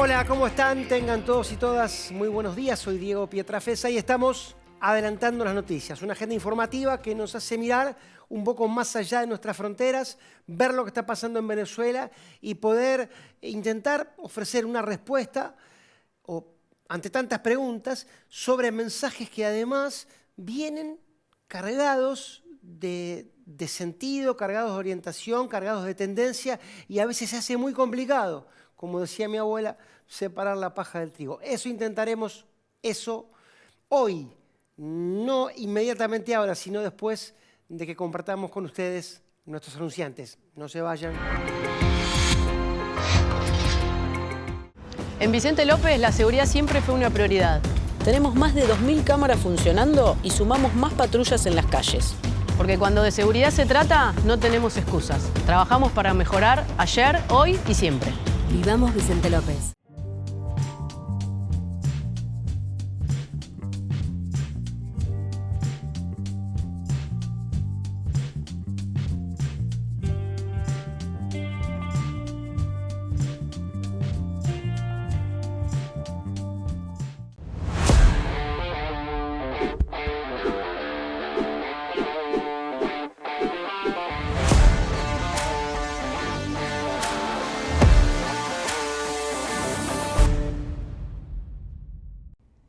Hola, ¿cómo están? Tengan todos y todas muy buenos días. Soy Diego Pietrafesa y estamos adelantando las noticias. Una agenda informativa que nos hace mirar un poco más allá de nuestras fronteras, ver lo que está pasando en Venezuela y poder intentar ofrecer una respuesta ante tantas preguntas sobre mensajes que además vienen cargados de sentido, cargados de orientación, cargados de tendencia y a veces se hace muy complicado, como decía mi abuela, separar la paja del trigo. Eso intentaremos, eso hoy, no inmediatamente ahora, sino después de que compartamos con ustedes nuestros anunciantes. No se vayan. En Vicente López la seguridad siempre fue una prioridad. Tenemos más de 2.000 cámaras funcionando y sumamos más patrullas en las calles. Porque cuando de seguridad se trata, no tenemos excusas. Trabajamos para mejorar ayer, hoy y siempre. Vivamos Vicente López.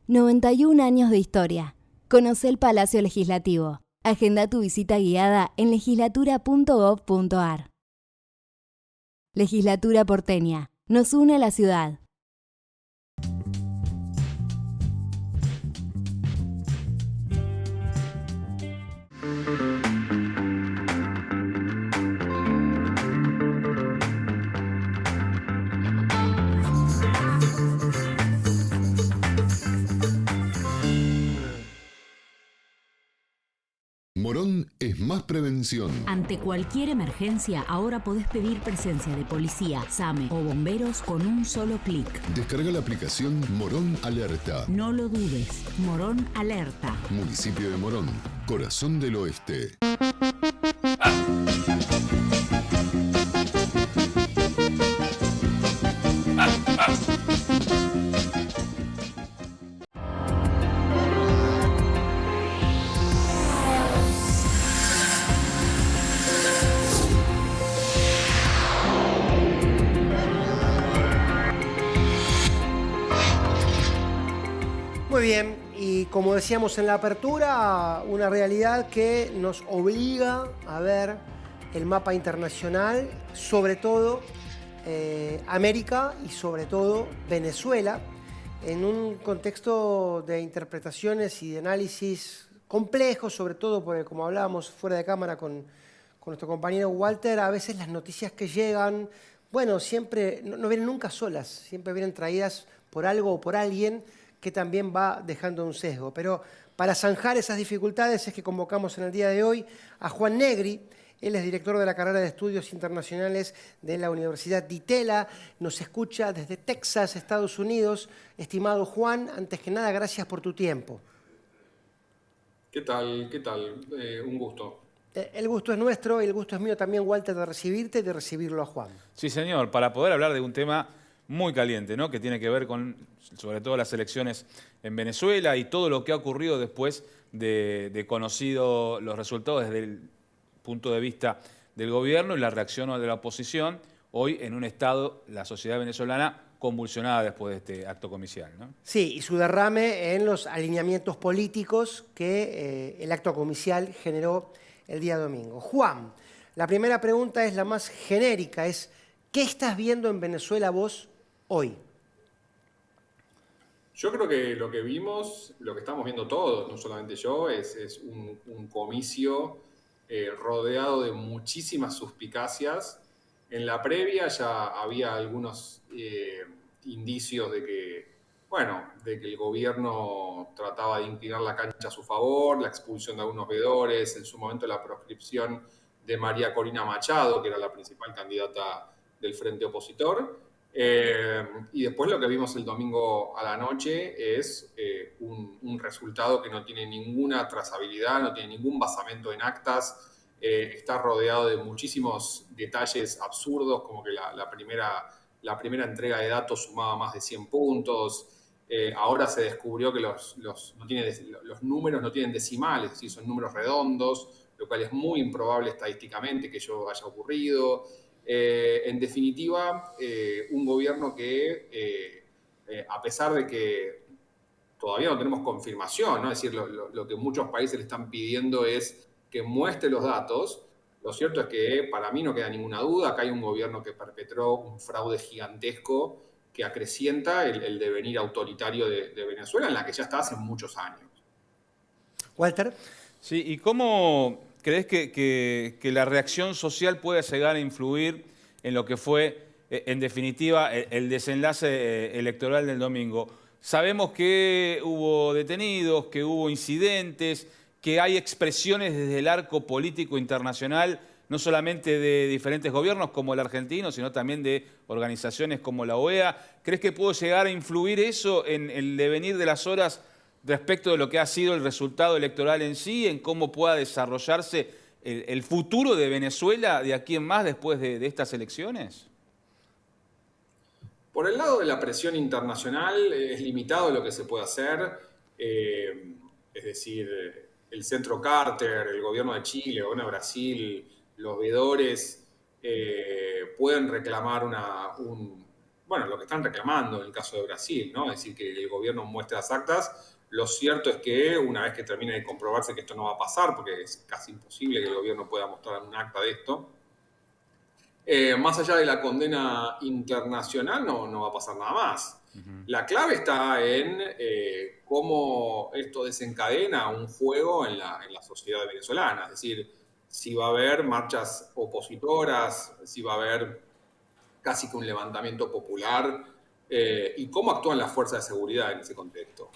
...91 años de historia. Conoce el Palacio Legislativo. Agenda tu visita guiada en legislatura.gov.ar. Legislatura porteña. Nos une a la ciudad. Morón es más prevención. Ante cualquier emergencia, ahora podés pedir presencia de policía, SAME o bomberos con un solo clic. Descarga la aplicación Morón Alerta. No lo dudes. Morón Alerta. Municipio de Morón, corazón del oeste. Muy bien, y como decíamos en la apertura, una realidad que nos obliga a ver el mapa internacional, sobre todo América y sobre todo Venezuela, en un contexto de interpretaciones y de análisis complejos, sobre todo porque, como hablábamos fuera de cámara con nuestro compañero Walter, a veces las noticias que llegan, bueno, siempre no vienen nunca solas, siempre vienen traídas por algo o por alguien que también va dejando un sesgo. Pero para zanjar esas dificultades es que convocamos en el día de hoy a Juan Negri. Él es director de la carrera de Estudios Internacionales de la Universidad de Itela. Nos escucha desde Texas, Estados Unidos. Estimado Juan, antes que nada, gracias por tu tiempo. ¿Qué tal? ¿Qué tal? Un gusto. El gusto es nuestro y el gusto es mío también, Walter, de recibirte y de recibirlo a Juan. Sí, señor, para poder hablar de un tema muy caliente, ¿no? Que tiene que ver con, sobre todo, las elecciones en Venezuela y todo lo que ha ocurrido después de conocido los resultados desde el punto de vista del gobierno y la reacción de la oposición, hoy en un estado, la sociedad venezolana, convulsionada después de este acto comicial, ¿no? Sí, y su derrame en los alineamientos políticos que el acto comicial generó el día domingo. Juan, la primera pregunta es la más genérica, es ¿qué estás viendo en Venezuela vos hoy? Yo creo que lo que vimos, lo que estamos viendo todos, no solamente yo, es un comicio rodeado de muchísimas suspicacias. En la previa ya había algunos indicios de que, bueno, de que el gobierno trataba de inclinar la cancha a su favor, la expulsión de algunos veedores, en su momento la proscripción de María Corina Machado, que era la principal candidata del frente opositor. Y después lo que vimos el domingo a la noche es un resultado que no tiene ninguna trazabilidad, no tiene ningún basamento en actas, está rodeado de muchísimos detalles absurdos, como que la primera la primera entrega de datos sumaba más de 100 puntos. Ahora se descubrió que los números no tienen decimales, es decir, son números redondos, lo cual es muy improbable estadísticamente que ello haya ocurrido. En definitiva, un gobierno que, a pesar de que todavía no tenemos confirmación, ¿no? Es decir, lo que muchos países le están pidiendo es que muestre los datos. Lo cierto es que para mí no queda ninguna duda, acá hay un gobierno que perpetró un fraude gigantesco que acrecienta el devenir autoritario de Venezuela, en la que ya está hace muchos años. Walter. Sí, ¿y cómo crees que la reacción social puede llegar a influir en lo que fue, en definitiva, el desenlace electoral del domingo? Sabemos que hubo detenidos, que hubo incidentes, que hay expresiones desde el arco político internacional, no solamente de diferentes gobiernos como el argentino, sino también de organizaciones como la OEA. ¿Crees que puede llegar a influir eso en el devenir de las horas respecto de lo que ha sido el resultado electoral en sí, en cómo pueda desarrollarse el futuro de Venezuela de aquí en más después de estas elecciones? Por el lado de la presión internacional es limitado lo que se puede hacer, es decir, el Centro Carter, el gobierno de Chile, el gobierno de Brasil, los veedores pueden reclamar lo que están reclamando en el caso de Brasil, ¿no? Es decir, que el gobierno muestre las actas. Lo cierto es que una vez que termine de comprobarse que esto no va a pasar, porque es casi imposible que el gobierno pueda mostrar un acta de esto, más allá de la condena internacional no va a pasar nada más. La clave está en cómo esto desencadena un juego en la sociedad venezolana. Es decir, si va a haber marchas opositoras, si va a haber casi que un levantamiento popular, y cómo actúan las fuerzas de seguridad en ese contexto.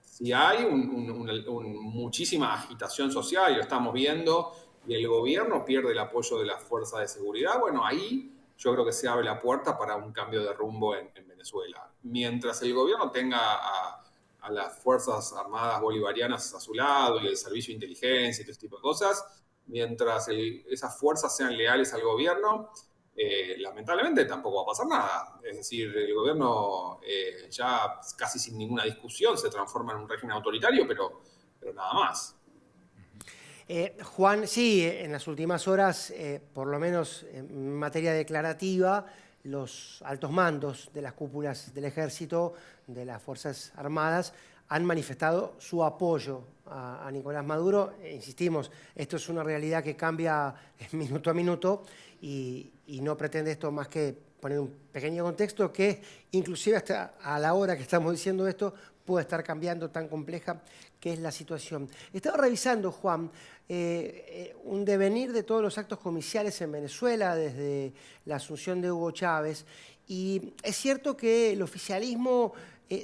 Si hay muchísima agitación social, y lo estamos viendo, y el gobierno pierde el apoyo de las fuerzas de seguridad, bueno, ahí yo creo que se abre la puerta para un cambio de rumbo en Venezuela. Mientras el gobierno tenga a las Fuerzas Armadas Bolivarianas a su lado y el servicio de inteligencia y todo ese tipo de cosas, mientras esas fuerzas sean leales al gobierno, lamentablemente tampoco va a pasar nada. Es decir, el gobierno ya casi sin ninguna discusión se transforma en un régimen autoritario, pero nada más. Juan, sí, en las últimas horas, por lo menos en materia declarativa, los altos mandos de las cúpulas del Ejército, de las Fuerzas Armadas, han manifestado su apoyo a Nicolás Maduro. Insistimos, esto es una realidad que cambia minuto a minuto y no pretende esto más que poner un pequeño contexto que inclusive hasta a la hora que estamos diciendo esto puede estar cambiando, tan compleja que es la situación. Estaba revisando, Juan, un devenir de todos los actos comiciales en Venezuela desde la asunción de Hugo Chávez, y es cierto que el oficialismo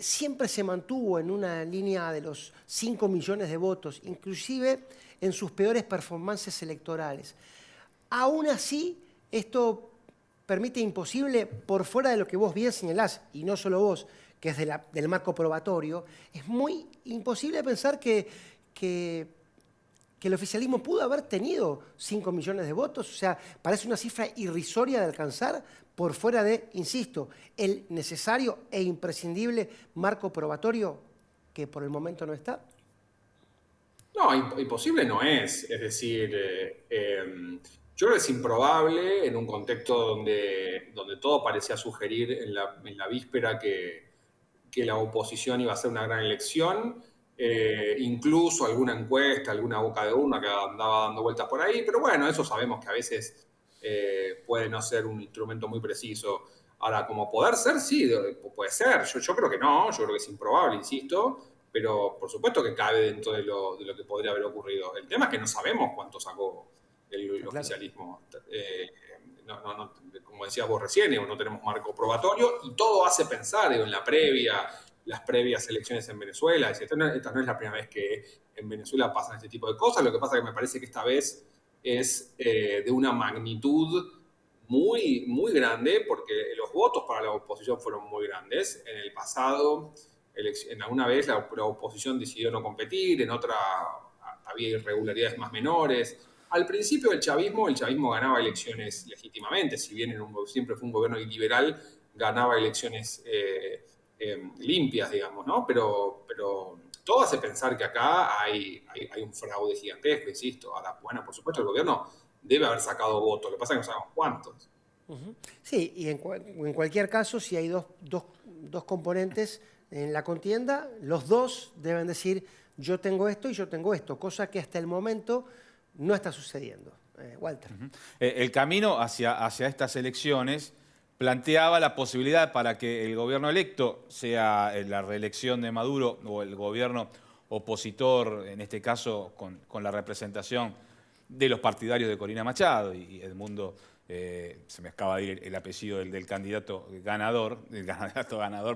siempre se mantuvo en una línea de los 5 millones de votos, inclusive en sus peores performances electorales. Aún así, esto permite imposible, por fuera de lo que vos bien señalás, y no solo vos, que es del marco probatorio, es muy imposible pensar que el oficialismo pudo haber tenido 5 millones de votos. O sea, parece una cifra irrisoria de alcanzar por fuera de, insisto, el necesario e imprescindible marco probatorio que por el momento no está. No, imposible no es. Es decir, yo creo que es improbable en un contexto donde todo parecía sugerir en la víspera que la oposición iba a hacer una gran elección. Incluso alguna encuesta, alguna boca de urna que andaba dando vueltas por ahí, pero bueno, eso sabemos que a veces puede no ser un instrumento muy preciso. Ahora, como poder ser, sí, puede ser. Yo creo que no, yo creo que es improbable, insisto, pero por supuesto que cabe dentro de lo que podría haber ocurrido. El tema es que no sabemos cuánto sacó el oficialismo. Como decías vos recién, no tenemos marco probatorio y todo hace pensar en la previa, las previas elecciones en Venezuela. Esta no es la primera vez que en Venezuela pasan este tipo de cosas. Lo que pasa es que me parece que esta vez es de una magnitud muy, muy grande, porque los votos para la oposición fueron muy grandes. En el pasado, en alguna vez la oposición decidió no competir, en otra había irregularidades más menores. Al principio el chavismo ganaba elecciones legítimamente, si bien siempre fue un gobierno liberal, ganaba elecciones limpias, digamos, ¿no? Pero todo hace pensar que acá hay un fraude gigantesco, insisto. Ahora, bueno, por supuesto el gobierno debe haber sacado votos, lo que pasa es que no sabemos cuántos. Sí, y en cualquier caso, si hay dos componentes en la contienda, los dos deben decir yo tengo esto y yo tengo esto, cosa que hasta el momento no está sucediendo. Walter. El camino hacia estas elecciones planteaba la posibilidad para que el gobierno electo, sea la reelección de Maduro o el gobierno opositor, en este caso con la representación de los partidarios de Corina Machado y Edmundo, se me acaba de ir el apellido del candidato ganador,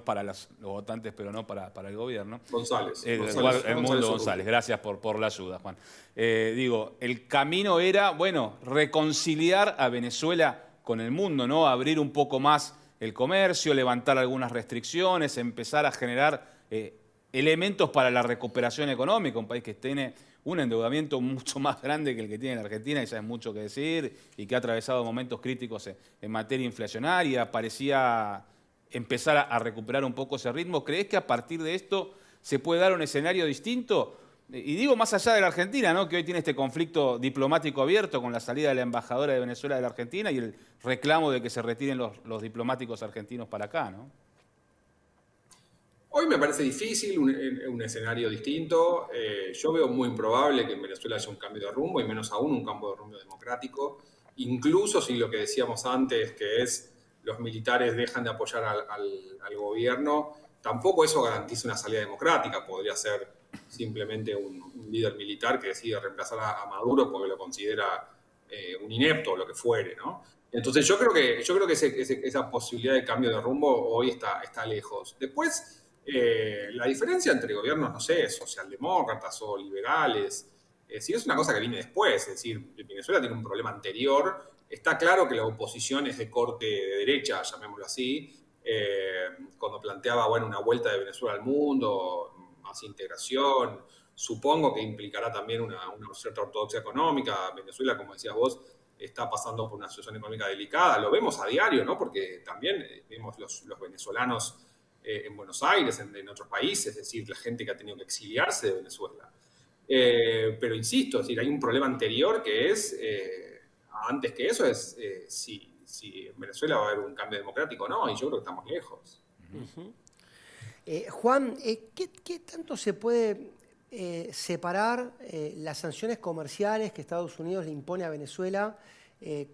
para los votantes, pero no para el gobierno. González. Edmundo González, gracias por la ayuda, Juan. Digo, el camino era, bueno, reconciliar a Venezuela con el mundo, ¿no? Abrir un poco más el comercio, levantar algunas restricciones, empezar a generar elementos para la recuperación económica, un país que tiene un endeudamiento mucho más grande que el que tiene la Argentina, y ya es mucho que decir, y que ha atravesado momentos críticos en materia inflacionaria, parecía empezar a recuperar un poco ese ritmo. ¿Crees que a partir de esto se puede dar un escenario distinto? Y digo, más allá de la Argentina, ¿no? Que hoy tiene este conflicto diplomático abierto con la salida de la embajadora de Venezuela de la Argentina y el reclamo de que se retiren los diplomáticos argentinos para acá, ¿no? Hoy me parece difícil un escenario distinto. Yo veo muy improbable que en Venezuela haya un cambio de rumbo, y menos aún un cambio de rumbo democrático, incluso si lo que decíamos antes, que es los militares dejan de apoyar al gobierno, tampoco eso garantiza una salida democrática. Podría ser simplemente un líder militar que decide reemplazar a Maduro porque lo considera un inepto o lo que fuere, ¿no? Entonces yo creo que esa posibilidad de cambio de rumbo hoy está lejos. Después, la diferencia entre gobiernos, no sé, socialdemócratas o liberales, si es una cosa que viene después, es decir, Venezuela tiene un problema anterior. Está claro que la oposición es de corte de derecha, llamémoslo así, cuando planteaba, bueno, una vuelta de Venezuela al mundo, más integración. Supongo que implicará también una cierta ortodoxia económica. Venezuela, como decías vos, está pasando por una situación económica delicada. Lo vemos a diario, ¿no? Porque también vemos los venezolanos en Buenos Aires, en otros países, es decir, la gente que ha tenido que exiliarse de Venezuela. Pero insisto, es decir, hay un problema anterior que es, antes que eso, es si en Venezuela va a haber un cambio democrático o no, y yo creo que estamos lejos. Juan, ¿qué tanto se puede separar las sanciones comerciales que Estados Unidos le impone a Venezuela,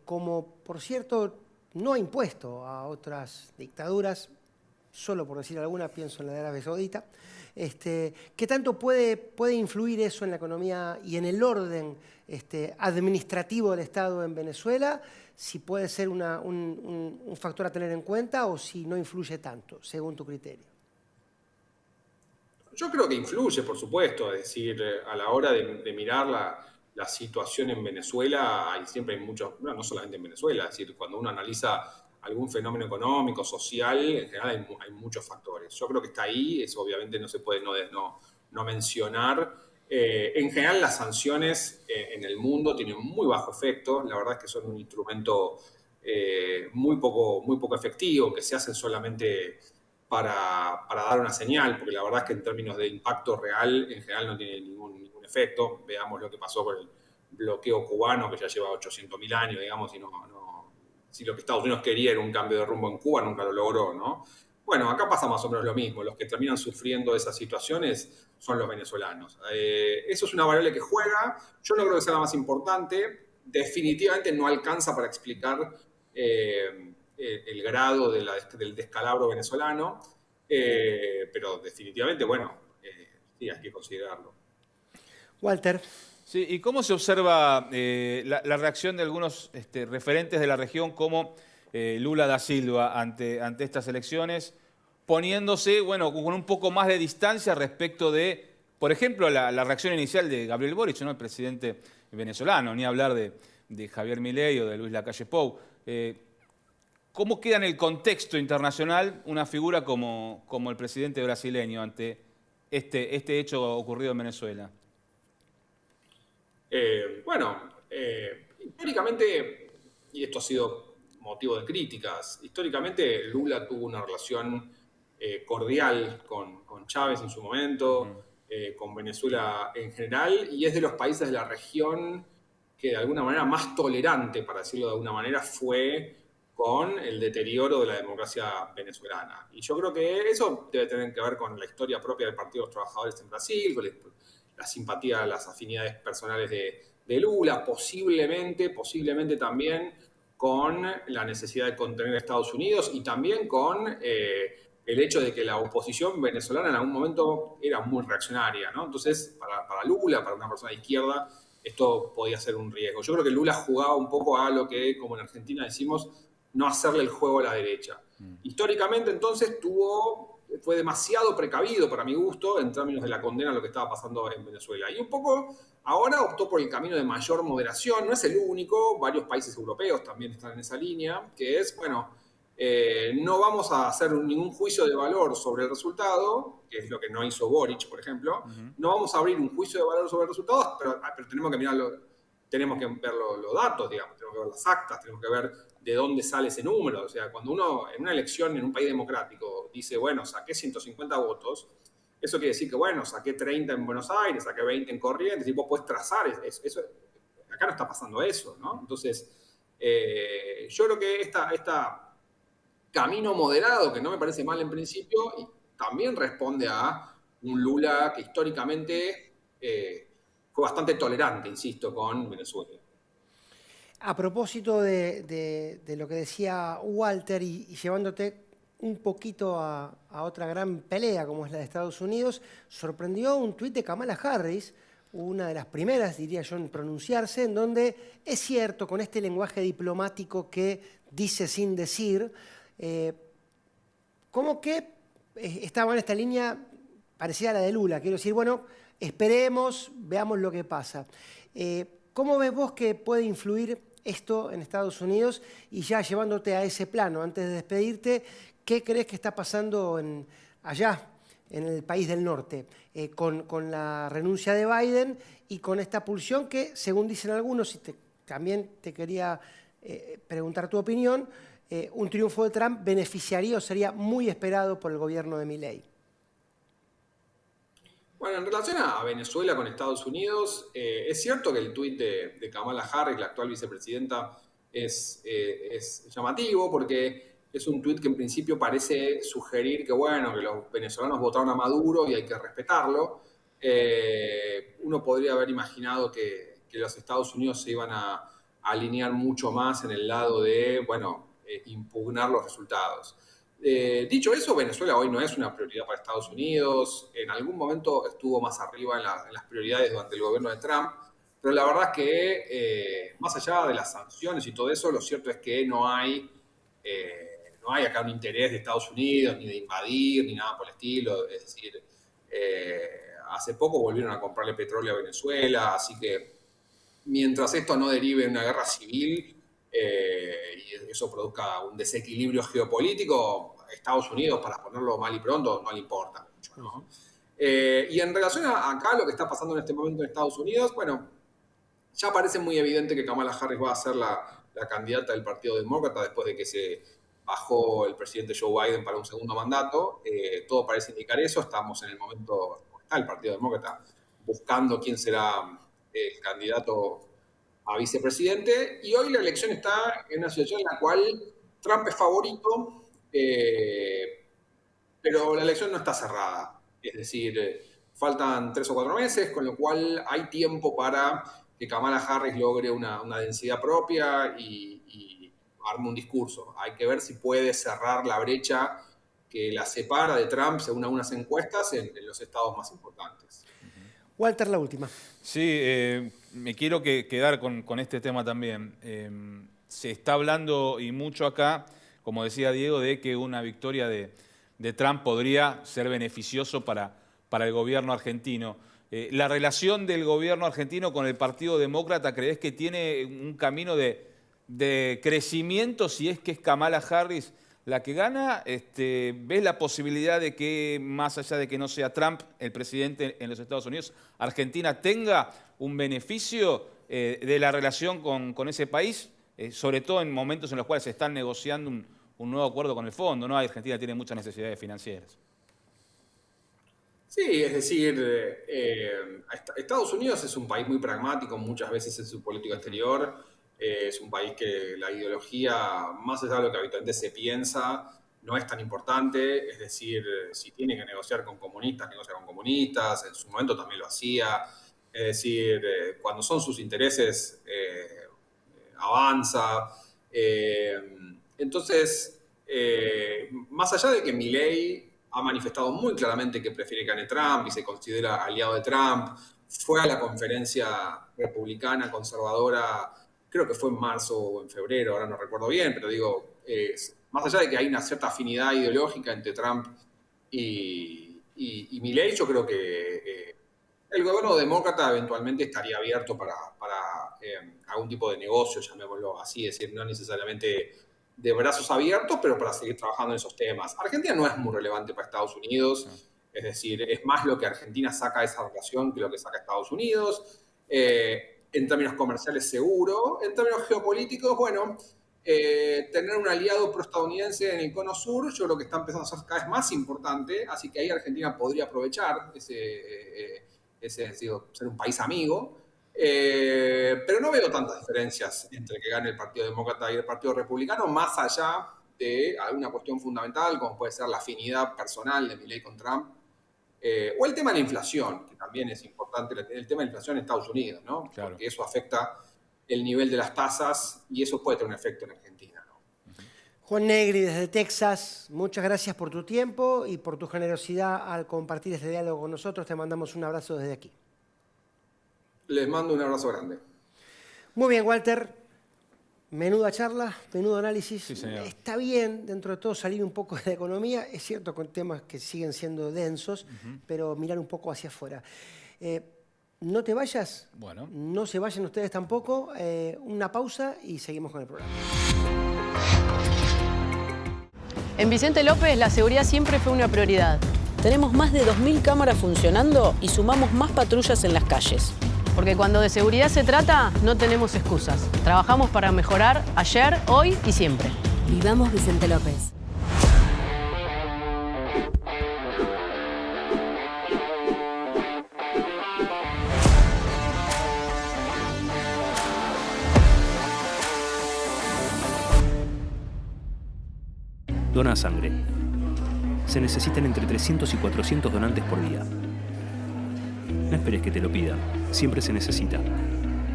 como, por cierto, no ha impuesto a otras dictaduras? Solo por decir alguna, pienso en la de Arabia Saudita. ¿Qué tanto puede influir eso en la economía y en el orden administrativo del Estado en Venezuela? Si puede ser un factor a tener en cuenta o si no influye tanto, según tu criterio. Yo creo que influye, por supuesto. Es decir, a la hora de mirar la situación en Venezuela, siempre hay muchos, no solamente en Venezuela, es decir, cuando uno analiza algún fenómeno económico, social, en general hay muchos factores. Yo creo que está ahí, eso obviamente no se puede no mencionar. En general las sanciones en el mundo tienen muy bajo efecto. La verdad es que son un instrumento muy poco efectivo, que se hacen solamente para dar una señal, porque la verdad es que en términos de impacto real, en general no tiene ningún efecto. Veamos lo que pasó con el bloqueo cubano, que ya lleva 800.000 años, digamos, y si lo que Estados Unidos quería era un cambio de rumbo en Cuba, nunca lo logró, ¿no? Bueno, acá pasa más o menos lo mismo. Los que terminan sufriendo esas situaciones son los venezolanos. Eso es una variable que juega. Yo no creo que sea la más importante. Definitivamente no alcanza para explicar el grado del descalabro venezolano, pero definitivamente, bueno, sí, hay que considerarlo. Walter. Sí, ¿y cómo se observa la reacción de algunos referentes de la región como Lula da Silva ante estas elecciones, poniéndose, bueno, con un poco más de distancia respecto de, por ejemplo, la reacción inicial de Gabriel Boric, ¿no?, el presidente venezolano, ni hablar de Javier Milei o de Luis Lacalle Pou? ¿Cómo queda en el contexto internacional una figura como el presidente brasileño ante este hecho ocurrido en Venezuela? históricamente, y esto ha sido motivo de críticas, históricamente Lula tuvo una relación cordial con Chávez en su momento, con Venezuela en general, y es de los países de la región que de alguna manera más tolerante, para decirlo de alguna manera, fue con el deterioro de la democracia venezolana. Y yo creo que eso debe tener que ver con la historia propia del Partido de los Trabajadores en Brasil, con la simpatía, las afinidades personales de Lula, posiblemente también con la necesidad de contener a Estados Unidos y también con el hecho de que la oposición venezolana en algún momento era muy reaccionaria, ¿no? Entonces, para Lula, para una persona de izquierda, esto podía ser un riesgo. Yo creo que Lula jugaba un poco a lo que, como en Argentina decimos, no hacerle el juego a la derecha. Históricamente, entonces, fue demasiado precavido, para mi gusto, en términos de la condena a lo que estaba pasando en Venezuela. Y un poco ahora optó por el camino de mayor moderación. No es el único, varios países europeos también están en esa línea, que es, bueno, no vamos a hacer ningún juicio de valor sobre el resultado, que es lo que no hizo Boric, por ejemplo. No vamos a abrir un juicio de valor sobre el resultado, pero tenemos que mirarlo, tenemos que ver los datos, digamos, tenemos que ver las actas, tenemos que ver de dónde sale ese número. O sea, cuando uno en una elección en un país democrático dice, bueno, saqué 150 votos, eso quiere decir que, bueno, saqué 30 en Buenos Aires, saqué 20 en Corrientes, y vos podés trazar eso. Acá no está pasando eso, ¿no? Entonces, yo creo que esta camino moderado, que no me parece mal en principio, y también responde a un Lula que históricamente fue bastante tolerante, insisto, con Venezuela. A propósito de lo que decía Walter y llevándote un poquito a otra gran pelea como es la de Estados Unidos, sorprendió un tuit de Kamala Harris, una de las primeras, diría yo, en pronunciarse, en donde es cierto, con este lenguaje diplomático que dice sin decir, como que estaba en esta línea parecida a la de Lula. Quiero decir, bueno, esperemos, veamos lo que pasa. ¿Cómo ves vos que puede influir esto en Estados Unidos? Y ya llevándote a ese plano, antes de despedirte, ¿qué crees que está pasando allá, en el país del norte, con la renuncia de Biden y con esta pulsión que, según dicen algunos, y también te quería preguntar tu opinión, un triunfo de Trump beneficiaría o sería muy esperado por el gobierno de Milei? Bueno, en relación a Venezuela con Estados Unidos, es cierto que el tuit de Kamala Harris, la actual vicepresidenta, es llamativo porque es un tuit que en principio parece sugerir que, bueno, que los venezolanos votaron a Maduro y hay que respetarlo. Uno podría haber imaginado que los Estados Unidos se iban a alinear mucho más en el lado de, bueno, impugnar los resultados. Dicho eso, Venezuela hoy no es una prioridad para Estados Unidos. En algún momento estuvo más arriba en las prioridades durante el gobierno de Trump, pero la verdad es que más allá de las sanciones y todo eso, lo cierto es que no hay acá un interés de Estados Unidos, ni de invadir, ni nada por el estilo. Es decir, hace poco volvieron a comprarle petróleo a Venezuela, así que mientras esto no derive en una guerra civil, y eso produzca un desequilibrio geopolítico, Estados Unidos, para ponerlo mal y pronto, no le importa mucho, ¿no? Y en relación a acá, lo que está pasando en este momento en Estados Unidos, bueno, ya parece muy evidente que Kamala Harris va a ser la candidata del Partido Demócrata después de que se bajó el presidente Joe Biden para un segundo mandato. Todo parece indicar eso. Estamos en el momento, está el Partido Demócrata buscando quién será el candidato a vicepresidente, y hoy la elección está en una situación en la cual Trump es favorito, pero la elección no está cerrada. Es decir, faltan 3 o 4 meses, con lo cual hay tiempo para que Kamala Harris logre una densidad propia y arme un discurso. Hay que ver si puede cerrar la brecha que la separa de Trump, según algunas encuestas, en los estados más importantes. Walter, la última. Sí, me quiero quedar con este tema también. Se está hablando y mucho acá, como decía Diego, de que una victoria de Trump podría ser beneficioso para el gobierno argentino. La relación del gobierno argentino con el Partido Demócrata, ¿crees que tiene un camino de crecimiento si es que es Kamala Harris la que gana? ¿Ves la posibilidad de que, más allá de que no sea Trump el presidente en los Estados Unidos, Argentina tenga un beneficio de la relación con ese país, sobre todo en momentos en los cuales se están negociando un nuevo acuerdo con el fondo, ¿no? Argentina tiene muchas necesidades financieras. Sí, es decir, Estados Unidos es un país muy pragmático muchas veces en su política exterior. Es un país que la ideología, más allá de lo que habitualmente se piensa, no es tan importante. Es decir, si tiene que negociar con comunistas, negocia con comunistas. En su momento también lo hacía. Es decir, cuando son sus intereses, avanza. Entonces, más allá de que Milei ha manifestado muy claramente que prefiere que gane Trump y se considera aliado de Trump, fue a la conferencia republicana conservadora, creo que fue en marzo o en febrero, ahora no recuerdo bien, pero digo, más allá de que hay una cierta afinidad ideológica entre Trump y Milei, yo creo que el gobierno demócrata eventualmente estaría abierto para algún tipo de negocio, llamémoslo así, es decir, no necesariamente de brazos abiertos, pero para seguir trabajando en esos temas. Argentina no es muy relevante para Estados Unidos, es decir, es más lo que Argentina saca de esa relación que lo que saca Estados Unidos. En términos comerciales, seguro. En términos geopolíticos, bueno, tener un aliado proestadounidense en el cono sur, yo creo que está empezando a ser cada vez más importante, así que ahí Argentina podría aprovechar ser un país amigo. Pero no veo tantas diferencias entre que gane el Partido Demócrata y el Partido Republicano, más allá de alguna cuestión fundamental, como puede ser la afinidad personal de Milei con Trump, o el tema de la inflación, que también es importante, el tema de la inflación en Estados Unidos, ¿no? Claro. Porque eso afecta el nivel de las tasas y eso puede tener un efecto en Argentina, ¿no? Juan Negri, desde Texas, muchas gracias por tu tiempo y por tu generosidad al compartir este diálogo con nosotros. Te mandamos un abrazo desde aquí. Les mando un abrazo grande. Muy bien, Walter. Menuda charla, menudo análisis. Sí, señor. Está bien, dentro de todo, salir un poco de la economía. Es cierto, con temas que siguen siendo densos, pero mirar un poco hacia afuera. No te vayas. Bueno. No se vayan ustedes tampoco. Una pausa y seguimos con el programa. En Vicente López, la seguridad siempre fue una prioridad. Tenemos más de 2.000 cámaras funcionando y sumamos más patrullas en las calles. Porque cuando de seguridad se trata, no tenemos excusas. Trabajamos para mejorar ayer, hoy y siempre. Vivamos Vicente López. Dona sangre. Se necesitan entre 300 y 400 donantes por día. No esperes que te lo pidan, siempre se necesita.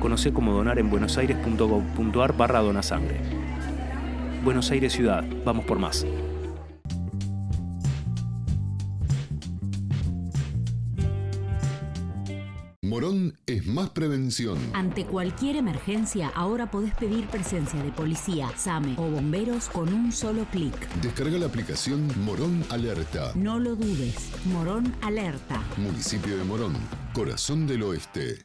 Conocé cómo donar en buenosaires.gov.ar/donasangre. Buenos Aires Ciudad, vamos por más. Morón es más prevención. Ante cualquier emergencia, ahora podés pedir presencia de policía, SAME o bomberos con un solo clic. Descarga la aplicación Morón Alerta. No lo dudes. Morón Alerta. Municipio de Morón, corazón del oeste.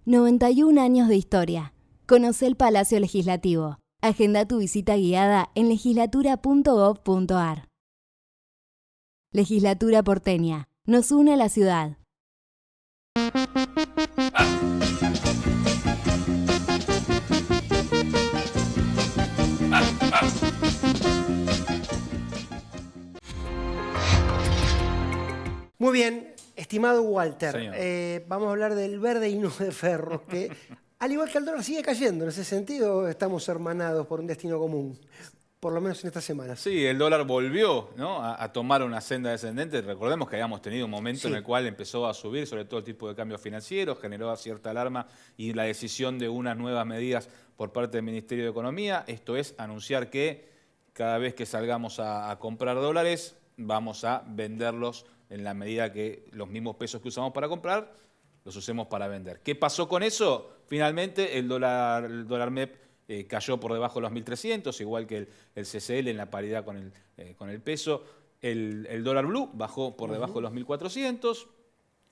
...91 años de historia. Conoce el Palacio Legislativo. Agenda tu visita guiada en legislatura.gov.ar. Legislatura porteña. Nos une a la ciudad. Muy bien, estimado Walter, Señor. vamos a hablar del verde y no de ferro, que al igual que el dólar sigue cayendo. En ese sentido estamos hermanados por un destino común, por lo menos en esta semana. Sí, el dólar volvió, ¿no?, a tomar una senda descendente. Recordemos que habíamos tenido un momento en el cual empezó a subir, sobre todo el tipo de cambios financieros, generó cierta alarma y la decisión de unas nuevas medidas por parte del Ministerio de Economía. Esto es anunciar que cada vez que salgamos a comprar dólares, vamos a venderlos en la medida que los mismos pesos que usamos para comprar los usemos para vender. ¿Qué pasó con eso? Finalmente el dólar MEP cayó por debajo de los 1.300, igual que el CCL en la paridad con el peso. El dólar blue bajó por debajo de los 1.400.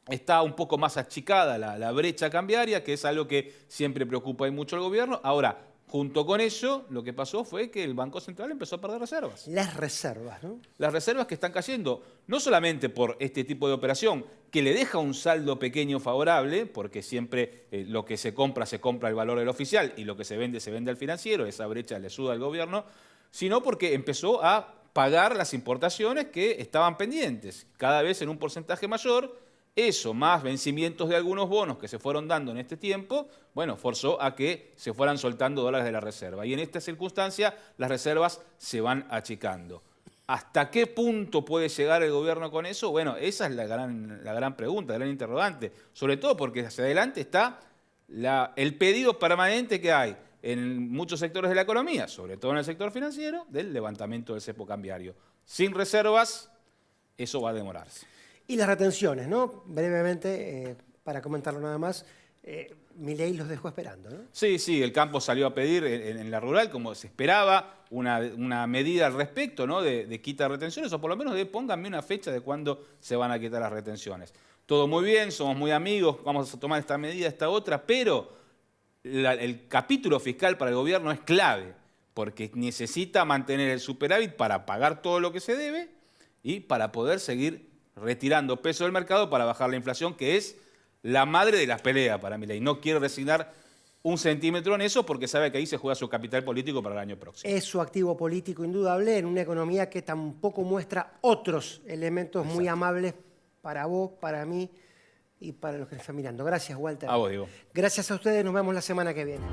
Está un poco más achicada la brecha cambiaria, que es algo que siempre preocupa y mucho al gobierno. Ahora, junto con ello, lo que pasó fue que el Banco Central empezó a perder reservas. Las reservas, ¿no? Las reservas que están cayendo, no solamente por este tipo de operación, que le deja un saldo pequeño favorable, porque siempre lo que se compra el valor del oficial y lo que se vende al financiero, esa brecha le suda al gobierno, sino porque empezó a pagar las importaciones que estaban pendientes, cada vez en un porcentaje mayor. Eso, más vencimientos de algunos bonos que se fueron dando en este tiempo, bueno, forzó a que se fueran soltando dólares de la reserva. Y en esta circunstancia, las reservas se van achicando. ¿Hasta qué punto puede llegar el gobierno con eso? Bueno, esa es la gran pregunta, la gran interrogante. Sobre todo porque hacia adelante está el pedido permanente que hay en muchos sectores de la economía, sobre todo en el sector financiero, del levantamiento del cepo cambiario. Sin reservas, eso va a demorarse. Y las retenciones, ¿no? Brevemente, para comentarlo nada más, Milei los dejó esperando, ¿no? Sí, el campo salió a pedir en la rural, como se esperaba, una medida al respecto, ¿no? de quita de retenciones, o por lo menos pónganme una fecha de cuándo se van a quitar las retenciones. Todo muy bien, somos muy amigos, vamos a tomar esta medida, esta otra, pero el capítulo fiscal para el gobierno es clave, porque necesita mantener el superávit para pagar todo lo que se debe y para poder seguir retirando peso del mercado para bajar la inflación, que es la madre de las peleas para Milei. No quiere resignar un centímetro en eso porque sabe que ahí se juega su capital político para el año próximo. Es su activo político indudable en una economía que tampoco muestra otros elementos muy amables para vos, para mí y para los que están mirando. Gracias, Walter. A vos, Diego. Gracias a ustedes, nos vemos la semana que viene.